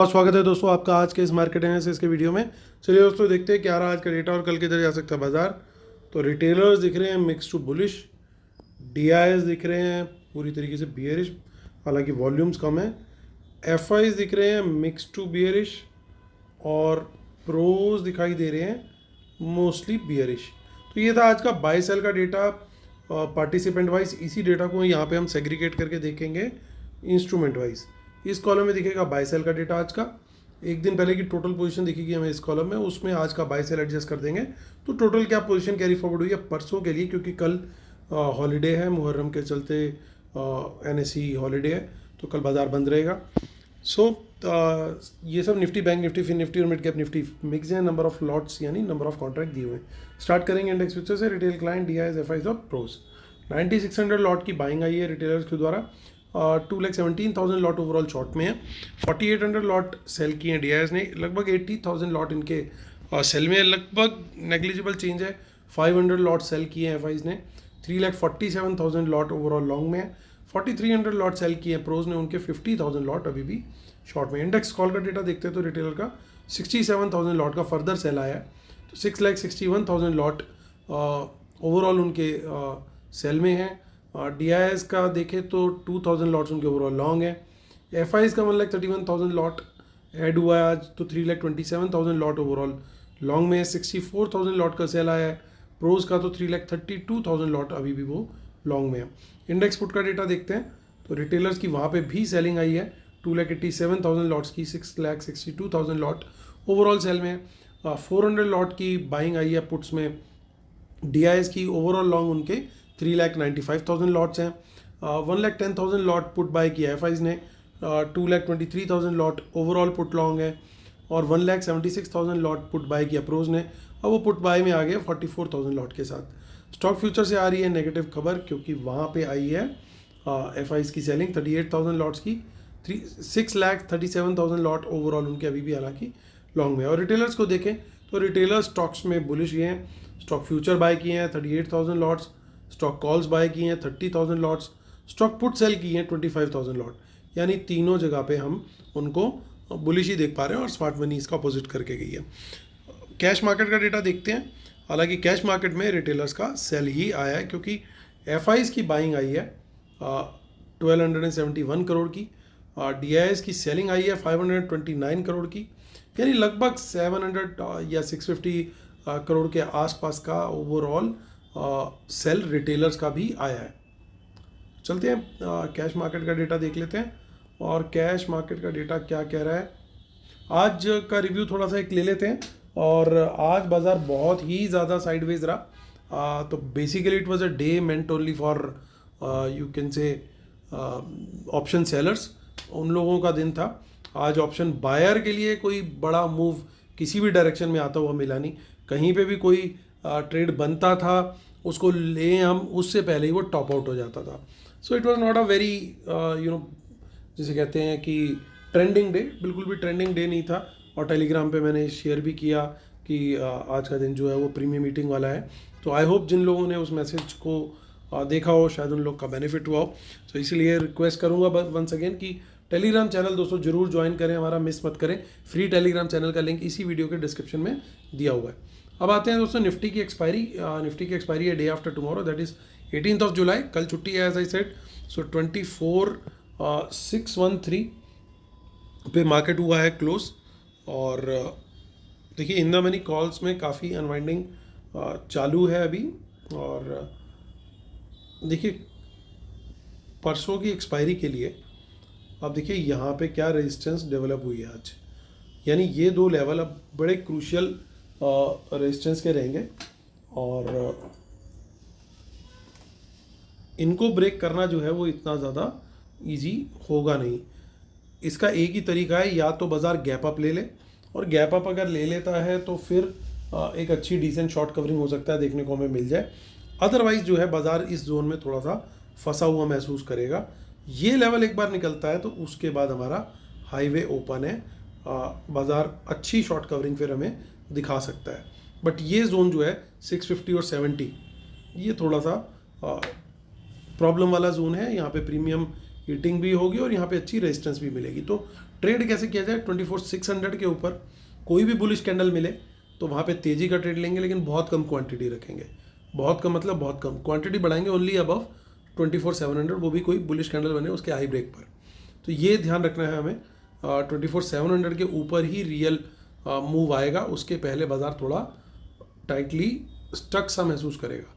बहुत स्वागत है दोस्तों आपका आज के इस मार्केट एनालिसिस के वीडियो में। चलिए दोस्तों देखते हैं क्या रहा आज का डेटा और कल किधर जा सकता है बाजार। तो रिटेलर्स दिख रहे हैं मिक्स टू बुलिश, डीआईएस दिख रहे हैं पूरी तरीके से बियरिश, हालांकि वॉल्यूम्स कम है। एफआईज दिख रहे हैं मिक्स टू बियरिश और प्रोज दिखाई दे रहे हैं मोस्टली बियरिश। तो ये था आज का बाय सेल का डेटा पार्टिसिपेंट वाइज। इसी डेटा को यहाँ पे हम सेग्रीगेट करके देखेंगे इंस्ट्रूमेंट वाइज। इस कॉलम में दिखेगा बाय सेल का डेटा आज का। एक दिन पहले की टोटल पोजीशन दिखेगी हमें इस कॉलम में, उसमें आज का बाय सेल एडजस्ट कर देंगे। तो टोटल क्या पोजीशन कैरी फॉरवर्ड हुई है परसों के लिए, क्योंकि कल हॉलीडे है मुहर्रम के चलते, एनएसई हॉलीडे है तो कल बाजार बंद रहेगा। सो ये सब Nifty, bank Nifty, fin Nifty और मिड कैप निफ्टी मिक्स है। नंबर ऑफ लॉट्स यानी नंबर ऑफ कॉन्ट्रैक्ट दिए हुए हैं। स्टार्ट करेंगे इंडेक्स फ्यूचर से। रिटेल क्लाइंट, डीआईएस, एफआईज और प्रोज। 9600 लॉट की बाइंग आई है रिटेलर्स के द्वारा। 2,17,000 लॉट ओवरऑल शॉर्ट में है। 4800 लॉट सेल किए हैं डीआईएस ने। लगभग 80,000 लॉट इनके सेल में है, लगभग नेग्लिजिबल चेंज है। 500 लॉट सेल किए हैं एफआईज ने। 3,47,000 लॉट ओवरऑल लॉन्ग में है। 4300 लॉट सेल किए हैं प्रोज ने, उनके 50,000 लॉट अभी भी शॉर्ट में। इंडेक्स कॉल का डेटा देखते हैं तो रिटेलर का 67,000 लॉट का फर्दर सेल आया है। तो 6,61,000 लॉट ओवरऑल उनके सेल में है। डीआईएस का देखें तो 2,000 लॉट्स उनके ओवरऑल लॉन्ग है। एफआईज का 1,31,000 लॉट ऐड हुआ है आज, तो 3,27,000 लॉट ओवरऑल लॉन्ग में है। 64,000 लॉट का सेल आया है। प्रोज का तो 3,32,000 लॉट अभी भी वो लॉन्ग में है। इंडेक्स पुट का डेटा देखते हैं तो रिटेलर्स की वहाँ पे भी सेलिंग आई है। 2,87,000 लॉट्स की, 6,62,000 लॉट ओवरऑल सेल में है। 400 लॉट की बाइंग आई है पुट्स में। डीआईएस की ओवरऑल लॉन्ग उनके 3,95,000 लॉट्स हैं। 1,10,000 लॉट पुट बाय किया एफआईज ने। 2,23,000 लॉट ओवरऑल पुट लॉन्ग है और 1,76,000 लॉट पुट बाय किया प्रोज ने। अब वो पुट बाय में आ गया 44,000 लॉट के साथ। स्टॉक फ्यूचर से आ रही है नेगेटिव खबर, क्योंकि वहाँ पे आई है एफआईज की सेलिंग 38,000 लॉट्स की। 6,37,000 लॉट ओवरऑल उनके अभी भी हालांकि लॉन्ग में। और रिटेलर्स को देखें तो रिटेलर स्टॉक्स में बुलिश ये हैं। स्टॉक फ्यूचर बाय किए हैं 38,000 लॉट्स, स्टॉक कॉल्स बाय किए हैं 30,000 लॉट्स, स्टॉक पुट सेल किए हैं 25,000 लॉट। यानी तीनों जगह पे हम उनको बुलिश ही देख पा रहे हैं और स्मार्ट मनी इसका अपोजिट करके गई है। कैश मार्केट का डेटा देखते हैं। हालांकि कैश मार्केट में रिटेलर्स का सेल ही आया है, क्योंकि एफआईज की बाइंग आई है 1,271 करोड़ की। डीआईएस की सेलिंग आई है 529 करोड़ की, यानी लगभग 700 या 650 करोड़ के आसपास का ओवरऑल सेल रिटेलर्स का भी आया है। चलते हैं कैश मार्केट का डेटा देख लेते हैं। और कैश मार्केट का डेटा क्या कह रहा है, आज का रिव्यू थोड़ा सा एक ले लेते हैं। और आज बाज़ार बहुत ही ज़्यादा साइडवेज रहा। तो basically it was a day meant only for you can say option sellers, उन लोगों का दिन था। आज ऑप्शन बायर के लिए कोई बड़ा मूव किसी भी डायरेक्शन में आता हुआ मिला नहीं। कहीं पे भी कोई ट्रेड बनता था उसको ले हम उससे पहले ही वो टॉप आउट हो जाता था। So it was not a very जिसे कहते हैं कि ट्रेंडिंग डे, बिल्कुल भी ट्रेंडिंग डे नहीं था। और टेलीग्राम पे मैंने शेयर भी किया कि आज का दिन जो है वो प्रीमियम मीटिंग वाला है। तो आई होप जिन लोगों ने उस मैसेज को देखा हो शायद उन लोग का बेनिफिट हुआ हो। तो इसलिए रिक्वेस्ट करूँगा वंस अगेन कि टेलीग्राम चैनल दोस्तों जरूर ज्वाइन करें, हमारा मिस मत करें। फ्री टेलीग्राम चैनल का लिंक इसी वीडियो के डिस्क्रिप्शन में दिया हुआ है। अब आते हैं दोस्तों निफ्टी की एक्सपायरी। निफ्टी की एक्सपायरी है day after tomorrow, that is 18th of July. कल छुट्टी है एज आई सेड। सो 24,613 पे मार्केट हुआ है क्लोज। और देखिए इन द मनी कॉल्स में काफ़ी अनवाइंडिंग चालू है अभी। और देखिए परसों की एक्सपायरी के लिए अब देखिए यहाँ पे क्या रेजिस्टेंस डेवलप हुई है आज। यानी ये दो लेवल अब बड़े क्रूशियल रेजिस्टेंस के रहेंगे और इनको ब्रेक करना जो है वो इतना ज़्यादा इजी होगा नहीं। इसका एक ही तरीका है, या तो बाज़ार गैप अप ले ले, और गैप अप अगर ले लेता है तो फिर एक अच्छी डिसेंट शॉर्ट कवरिंग हो सकता है देखने को हमें मिल जाए। अदरवाइज जो है बाज़ार इस जोन में थोड़ा सा फंसा हुआ महसूस करेगा। ये लेवल एक बार निकलता है तो उसके बाद हमारा हाईवे ओपन है। बाज़ार अच्छी शॉर्ट कवरिंग फिर हमें दिखा सकता है। बट ये जोन जो है 650 और 70, ये थोड़ा सा प्रॉब्लम वाला जोन है। यहाँ पे प्रीमियम हीटिंग भी होगी और यहाँ पे अच्छी रेजिस्टेंस भी मिलेगी। तो ट्रेड कैसे किया जाए, 24,600 के ऊपर कोई भी बुलिश कैंडल मिले तो वहाँ पे तेज़ी का ट्रेड लेंगे, लेकिन बहुत कम क्वांटिटी रखेंगे। बहुत कम मतलब बहुत कम क्वांटिटी बढ़ाएंगे, ओनली अबव 24,700, वो भी कोई बुलिश कैंडल बने उसके हाई ब्रेक पर। तो ये ध्यान रखना है हमें, 24,700 के ऊपर ही रियल मूव आएगा, उसके पहले बाजार थोड़ा टाइटली स्टक सा महसूस करेगा।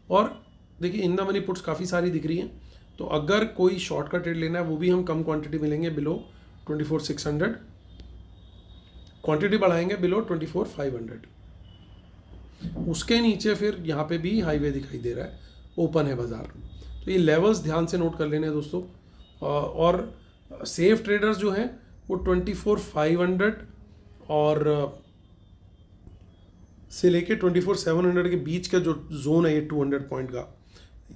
और देखिए इन द मनी पुट्स काफ़ी सारी दिख रही हैं, तो अगर कोई शॉर्ट का ट्रेड लेना है वो भी हम कम क्वांटिटी मिलेंगे बिलो 24,600, क्वांटिटी बढ़ाएंगे बिलो 24,500, उसके नीचे फिर यहाँ पे भी हाईवे दिखाई दे रहा है, ओपन है बाजार। तो ये लेवल्स ध्यान से नोट कर लेने हैं दोस्तों। और सेफ ट्रेडर्स जो हैं वो 24,500 और से लेके 24,700 के बीच का जो जोन है ये 200 पॉइंट का,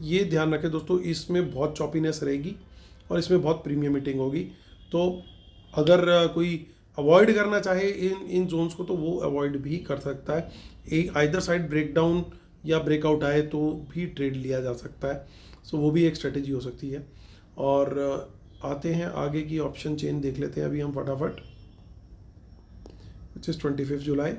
ये ध्यान रखें दोस्तों। इसमें बहुत चॉपीनेस रहेगी और इसमें बहुत प्रीमियम मीटिंग होगी। तो अगर कोई अवॉइड करना चाहे इन जोन्स को तो वो अवॉइड भी कर सकता है। एक आइदर साइड ब्रेकडाउन या ब्रेकआउट आए तो भी ट्रेड लिया जा सकता है, सो वो भी एक स्ट्रेटेजी हो सकती है। और आते हैं आगे की ऑप्शन चेन देख लेते हैं अभी हम फटाफट, विच इज़ 25 जुलाई।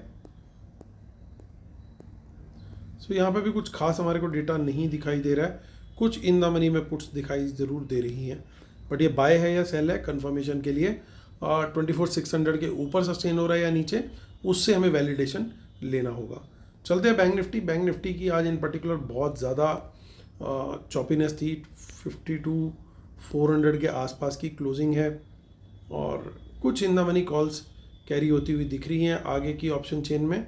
सो यहाँ पे भी कुछ खास हमारे को डेटा नहीं दिखाई दे रहा है, कुछ इन द मनी में पुट्स दिखाई ज़रूर दे रही हैं, बट ये बाय है या सेल है कंफर्मेशन के लिए 24,600 के ऊपर सस्टेन हो रहा है या नीचे, उससे हमें वैलिडेशन लेना होगा। चलते हैं बैंक निफ्टी। बैंक निफ्टी की आज इन पर्टिकुलर बहुत ज़्यादा चॉपीनेस थी, 52,400 के आसपास की क्लोजिंग है और कुछ in the money calls carry होती हुई दिख रही हैं आगे की ऑप्शन चेन में।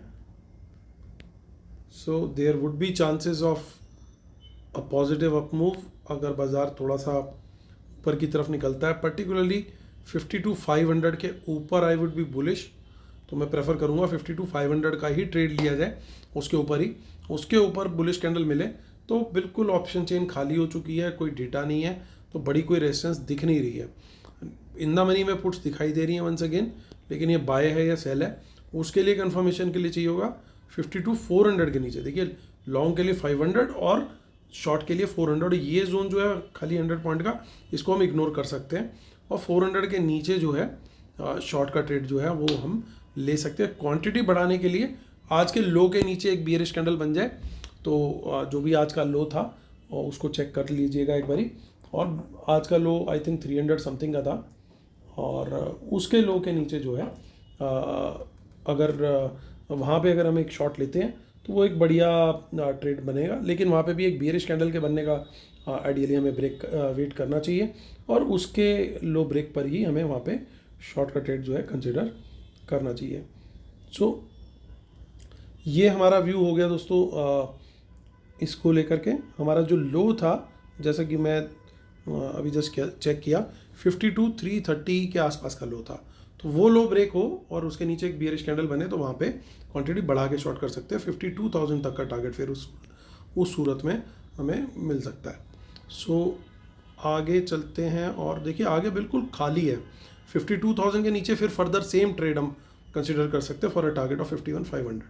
So there would be chances of a positive up move अगर बाज़ार थोड़ा सा ऊपर की तरफ निकलता है, पर्टिकुलरली 52,500 के ऊपर आई वुड बी बुलिश। तो मैं प्रेफर करूंगा 52,500 का ही ट्रेड लिया जाए, उसके ऊपर ही, उसके ऊपर बुलिश कैंडल मिले तो बिल्कुल ऑप्शन चेन खाली हो चुकी है, कोई डेटा नहीं है, तो बड़ी कोई रेजिस्टेंस दिख नहीं रही है। इन द मनी में पुट्स दिखाई दे रही हैं वंस अगेन, लेकिन ये बाय है या सेल है उसके लिए कंफर्मेशन के लिए चाहिए होगा 52,400 के नीचे। देखिए लॉन्ग के लिए 500 और शॉर्ट के लिए 400, ये जोन जो है खाली 100 पॉइंट का, इसको हम इग्नोर कर सकते हैं। और 400 के नीचे जो है शॉर्ट का ट्रेड जो है वो हम ले सकते हैं। क्वांटिटी बढ़ाने के लिए आज के लो के नीचे एक बियरिश कैंडल बन जाए तो जो भी आज का लो था उसको चेक कर लीजिएगा एक बारी। और आज का लो आई थिंक 300 समथिंग का था, और उसके लो के नीचे जो है अगर वहाँ पे अगर हम एक शॉट लेते हैं तो वो एक बढ़िया ट्रेड बनेगा, लेकिन वहाँ पे भी एक बियरिश कैंडल के बनने का आइडियली हमें वेट करना चाहिए, और उसके लो ब्रेक पर ही हमें वहाँ पे शॉर्ट का ट्रेड जो है कंसिडर करना चाहिए। सो ये हमारा व्यू हो गया दोस्तों। इसको लेकर के हमारा जो लो था, जैसा कि मैं अभी जस्ट चेक किया, 52,330 के आसपास का लो था, तो वो लो ब्रेक हो और उसके नीचे एक बियरिश कैंडल बने तो वहाँ पे क्वांटिटी बढ़ा के शॉर्ट कर सकते हैं। 52,000 तक का टारगेट फिर उस सूरत में हमें मिल सकता है। सो आगे चलते हैं और देखिए आगे बिल्कुल खाली है, 52,000 के नीचे फिर फर्दर सेम ट्रेड हम कंसिडर कर सकते हैं फॉर अ टारगेट ऑफ 51,500।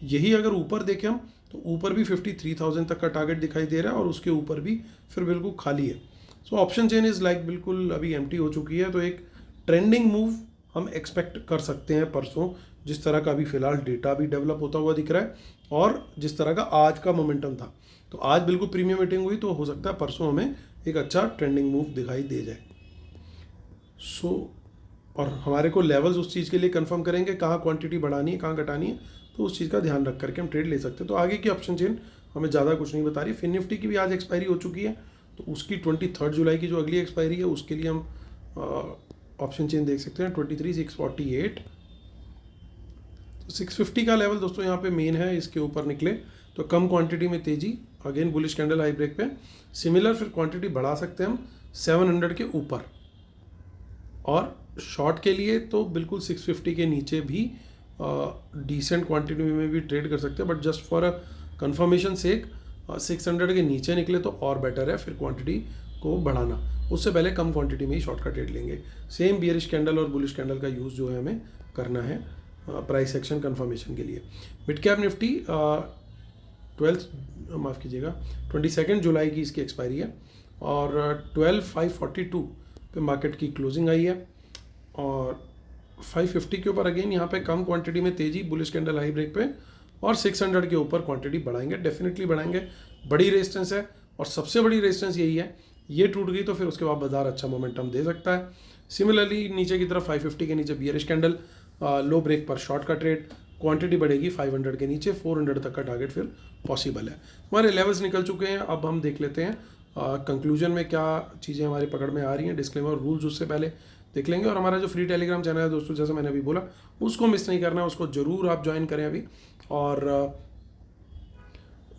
यही अगर ऊपर देखें हम तो ऊपर भी 53,000 तक का टारगेट दिखाई दे रहा है और उसके ऊपर भी फिर बिल्कुल खाली है। So option chain is like बिल्कुल अभी एम्प्टी हो चुकी है, तो एक ट्रेंडिंग मूव हम एक्सपेक्ट कर सकते हैं परसों, जिस तरह का अभी फ़िलहाल डेटा भी डेवलप होता हुआ दिख रहा है और जिस तरह का आज का मोमेंटम था। तो आज बिल्कुल प्रीमियम मीटिंग हुई, तो हो सकता है परसों हमें एक अच्छा ट्रेंडिंग मूव दिखाई दे जाए। सो और हमारे को लेवल्स उस चीज़ के लिए कंफर्म करेंगे कहाँ क्वांटिटी बढ़ानी है कहाँ घटानी है, तो उस चीज़ का ध्यान रख करके हम ट्रेड ले सकते हैं। तो आगे की ऑप्शन चेन हमें ज़्यादा कुछ नहीं बता रही। फिन निफ्टी की भी आज एक्सपायरी हो चुकी है, तो उसकी 23 जुलाई की जो अगली एक्सपायरी है उसके लिए हम ऑप्शन चेन देख सकते हैं 23,648। तो 650 का लेवल दोस्तों यहाँ पे मेन है, इसके ऊपर निकले तो कम क्वांटिटी में तेज़ी, again bullish candle high break पे। सिमिलर फिर क्वांटिटी बढ़ा सकते हैं हम 700 के ऊपर, और शॉर्ट के लिए तो बिल्कुल 650 के नीचे भी डिसेंट क्वांटिटी में भी ट्रेड कर सकते हैं, but just for a confirmation sake 600 के नीचे निकले तो और बेटर है फिर क्वांटिटी को बढ़ाना। उससे पहले कम क्वांटिटी में ही शॉर्ट का ट्रेड लेंगे। सेम बियरिश कैंडल और बुलिश कैंडल का यूज़ जो है हमें करना है प्राइस एक्शन कंफर्मेशन के लिए। मिड कैप निफ्टी 22 जुलाई की इसकी एक्सपायरी है और 12,542 पे मार्केट की क्लोजिंग आई है। और 550 के ऊपर अगेन यहाँ पे कम क्वांटिटी में तेजी, बुलिश कैंडल हाई ब्रेक पे, और 600 के ऊपर क्वांटिटी बढ़ाएंगे, डेफिनेटली बढ़ाएंगे। बड़ी रेजिस्टेंस है और सबसे बड़ी रेजिस्टेंस यही है, ये टूट गई तो फिर उसके बाद बाजार अच्छा मोमेंटम दे सकता है। सिमिलरली नीचे की तरफ 550 के नीचे बियरिश कैंडल, लो ब्रेक पर शॉर्ट का ट्रेड, क्वांटिटी बढ़ेगी 500 के नीचे, 400 तक का टारगेट फिर पॉसिबल है। हमारे लेवल्स निकल चुके हैं, अब हम देख लेते हैं कंक्लूजन में क्या चीज़ें हमारी पकड़ में आ रही हैं। डिस्क्लेमर रूल्स उससे पहले देख लेंगे, और हमारा जो फ्री टेलीग्राम चैनल है दोस्तों, जैसे मैंने अभी बोला, उसको मिस नहीं करना है, उसको ज़रूर आप ज्वाइन करें अभी। और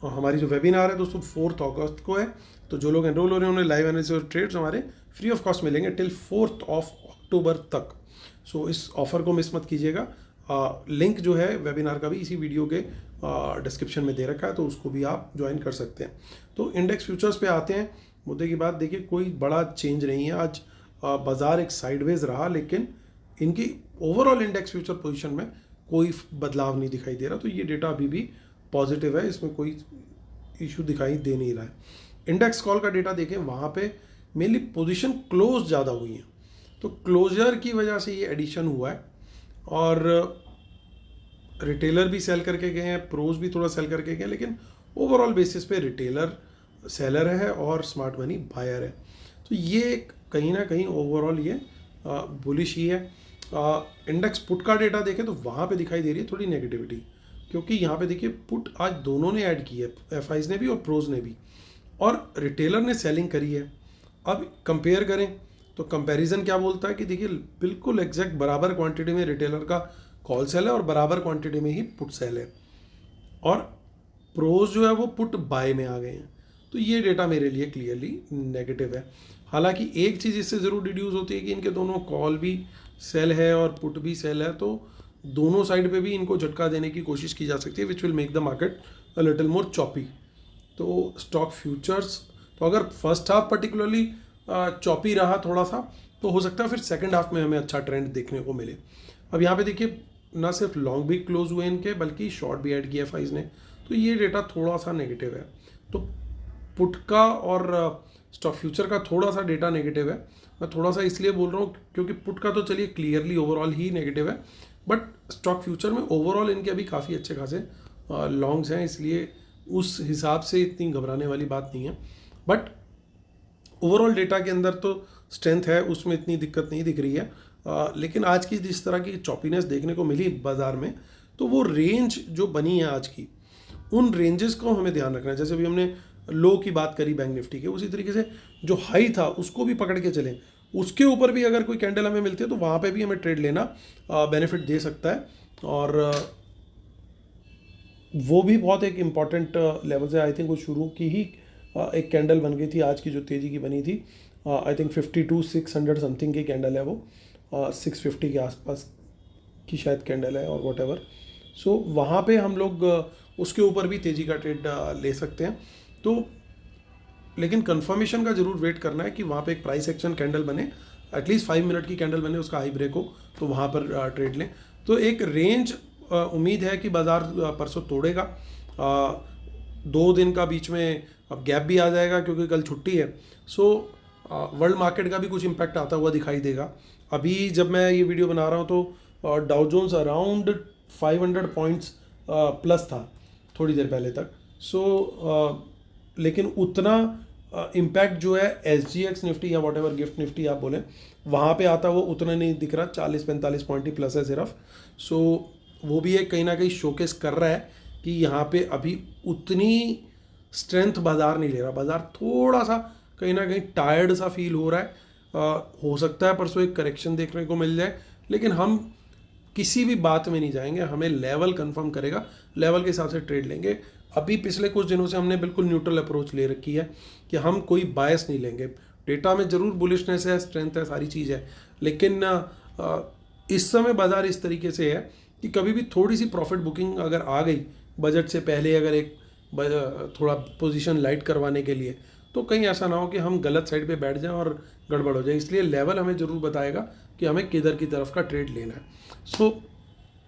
हमारी जो वेबिनार है दोस्तों 4 अगस्त को है, तो जो लोग एनरोल हो रहे हैं उन्हें लाइव एनालिसिस और ट्रेड्स हमारे फ्री ऑफ कॉस्ट मिलेंगे टिल 4 अक्टूबर तक। सो इस ऑफर को मिस मत कीजिएगा। लिंक जो है वेबिनार का भी इसी वीडियो के डिस्क्रिप्शन में दे रखा है, तो उसको भी आप ज्वाइन कर सकते हैं। तो इंडेक्स फ्यूचर्स पे आते हैं। मुद्दे की बात देखिए, कोई बड़ा चेंज नहीं है आज। बाजार एक साइडवेज रहा, लेकिन इनकी ओवरऑल इंडेक्स फ्यूचर पोजीशन में कोई बदलाव नहीं दिखाई दे रहा, तो ये डेटा अभी भी पॉजिटिव है, इसमें कोई इशू दिखाई दे नहीं रहा है। इंडेक्स कॉल का डेटा देखें, वहाँ पे मेनली पोजीशन क्लोज ज़्यादा हुई है, तो क्लोजर की वजह से ये एडिशन हुआ है। और रिटेलर भी सेल करके गए हैं, प्रोज भी थोड़ा सेल करके गए, लेकिन ओवरऑल बेसिस पे रिटेलर सेलर है और स्मार्ट मनी बायर है। तो ये कहीं ना कहीं ओवरऑल ये बुलिश ही है। इंडेक्स पुट का डेटा देखें तो वहाँ पे दिखाई दे रही है थोड़ी नेगेटिविटी, क्योंकि यहाँ पे देखिए पुट आज दोनों ने ऐड की है, एफआईज ने भी और प्रोज ने भी, और रिटेलर ने सेलिंग करी है। अब कंपेयर करें तो कंपैरिजन क्या बोलता है कि देखिए बिल्कुल एग्जैक्ट बराबर क्वांटिटी में रिटेलर का कॉल सेल है और बराबर क्वांटिटी में ही पुट सेल है, और प्रोज जो है वो पुट बाय में आ गए हैं। तो ये डेटा मेरे लिए क्लियरली नेगेटिव है। हालांकि एक चीज़ इससे ज़रूर डिड्यूस होती है कि इनके दोनों कॉल भी सेल है और पुट भी सेल है, तो दोनों साइड पे भी इनको झटका देने की कोशिश की जा सकती है, which will make the market a little more choppy. तो स्टॉक फ्यूचर्स, तो अगर फर्स्ट हाफ पर्टिकुलरली चॉपी रहा थोड़ा सा, तो हो सकता है फिर सेकंड हाफ में हमें अच्छा ट्रेंड देखने को मिले। अब यहाँ पे देखिए ना सिर्फ लॉन्ग भी क्लोज हुए इनके, बल्कि शॉर्ट भी ऐड किया एफआईज ने, तो ये डेटा थोड़ा सा नेगेटिव है। तो पुट का और स्टॉक फ्यूचर का थोड़ा सा डेटा नेगेटिव है। मैं थोड़ा सा इसलिए बोल रहा हूँ क्योंकि पुट का तो चलिए क्लियरली ओवरऑल ही नेगेटिव है, बट स्टॉक फ्यूचर में ओवरऑल इनके अभी काफ़ी अच्छे खासे लॉन्ग्स हैं, इसलिए उस हिसाब से इतनी घबराने वाली बात नहीं है। बट ओवरऑल डेटा के अंदर तो स्ट्रेंथ है, उसमें इतनी दिक्कत नहीं दिख रही है। लेकिन आज की जिस तरह की चॉपीनेस देखने को मिली बाजार में, तो वो रेंज जो बनी है आज की, उन रेंजेस को हमें ध्यान रखना है। जैसे अभी हमने लो की बात करी बैंक निफ्टी के, उसी तरीके से जो हाई था उसको भी पकड़ के चलें, उसके ऊपर भी अगर कोई कैंडल हमें मिलती है तो वहाँ पे भी हमें ट्रेड लेना बेनिफिट दे सकता है। और वो भी बहुत एक इम्पॉर्टेंट लेवल से, आई थिंक वो शुरू की ही एक कैंडल बन गई थी आज की जो तेज़ी की बनी थी। आई थिंक 52,600 समथिंग की कैंडल है वो, 650 के आसपास की शायद कैंडल है और वॉट एवर। सो वहाँ पे हम लोग उसके ऊपर भी तेज़ी का ट्रेड ले सकते हैं। तो लेकिन कंफर्मेशन का ज़रूर वेट करना है कि वहाँ पे एक प्राइस एक्शन कैंडल बने, एटलीस्ट 5 मिनट की कैंडल बने, उसका हाई ब्रेक हो, तो वहाँ पर ट्रेड लें। तो एक रेंज उम्मीद है कि बाज़ार परसों तोड़ेगा। 2 दिन का बीच में अब गैप भी आ जाएगा क्योंकि कल छुट्टी है। सो वर्ल्ड मार्केट का भी कुछ इम्पैक्ट आता हुआ दिखाई देगा। अभी जब मैं ये वीडियो बना रहा हूँ तो Dow Jones around 500 points plus था थोड़ी देर पहले तक। सो लेकिन उतना इम्पैक्ट जो है SGX निफ्टी या वॉट एवर गिफ्ट निफ्टी आप बोलें, वहाँ पे आता वो उतना नहीं दिख रहा, 40-45 पॉइंट ही प्लस है सिर्फ। सो वो भी एक कहीं ना कहीं शोकेस कर रहा है कि यहाँ पे अभी उतनी स्ट्रेंथ बाजार नहीं ले रहा, बाजार थोड़ा सा कहीं ना कहीं टायर्ड सा फील हो रहा है। हो सकता है परसों एक करेक्शन देखने को मिल जाए, लेकिन हम किसी भी बात में नहीं जाएंगे, हमें लेवल कंफर्म करेगा, लेवल के हिसाब से ट्रेड लेंगे। अभी पिछले कुछ दिनों से हमने बिल्कुल न्यूट्रल अप्रोच ले रखी है कि हम कोई बायस नहीं लेंगे। डेटा में ज़रूर बुलिशनेस है, स्ट्रेंथ है, सारी चीज़ है, लेकिन इस समय बाजार इस तरीके से है कि कभी भी थोड़ी सी प्रॉफिट बुकिंग अगर आ गई बजट से पहले, अगर एक थोड़ा पोजीशन लाइट करवाने के लिए, तो कहीं ऐसा ना हो कि हम गलत साइड पे बैठ जाएं और गड़बड़ हो जाए। इसलिए लेवल हमें ज़रूर बताएगा कि हमें किधर की तरफ का ट्रेड लेना है। सो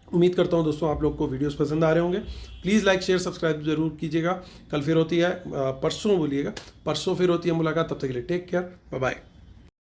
उम्मीद करता हूँ दोस्तों आप लोग को वीडियोस पसंद आ रहे होंगे। प्लीज़ लाइक शेयर सब्सक्राइब जरूर कीजिएगा। कल फिर होती है परसों फिर होती है मुलाकात। तब तक के लिए टेक केयर, बाय बाय।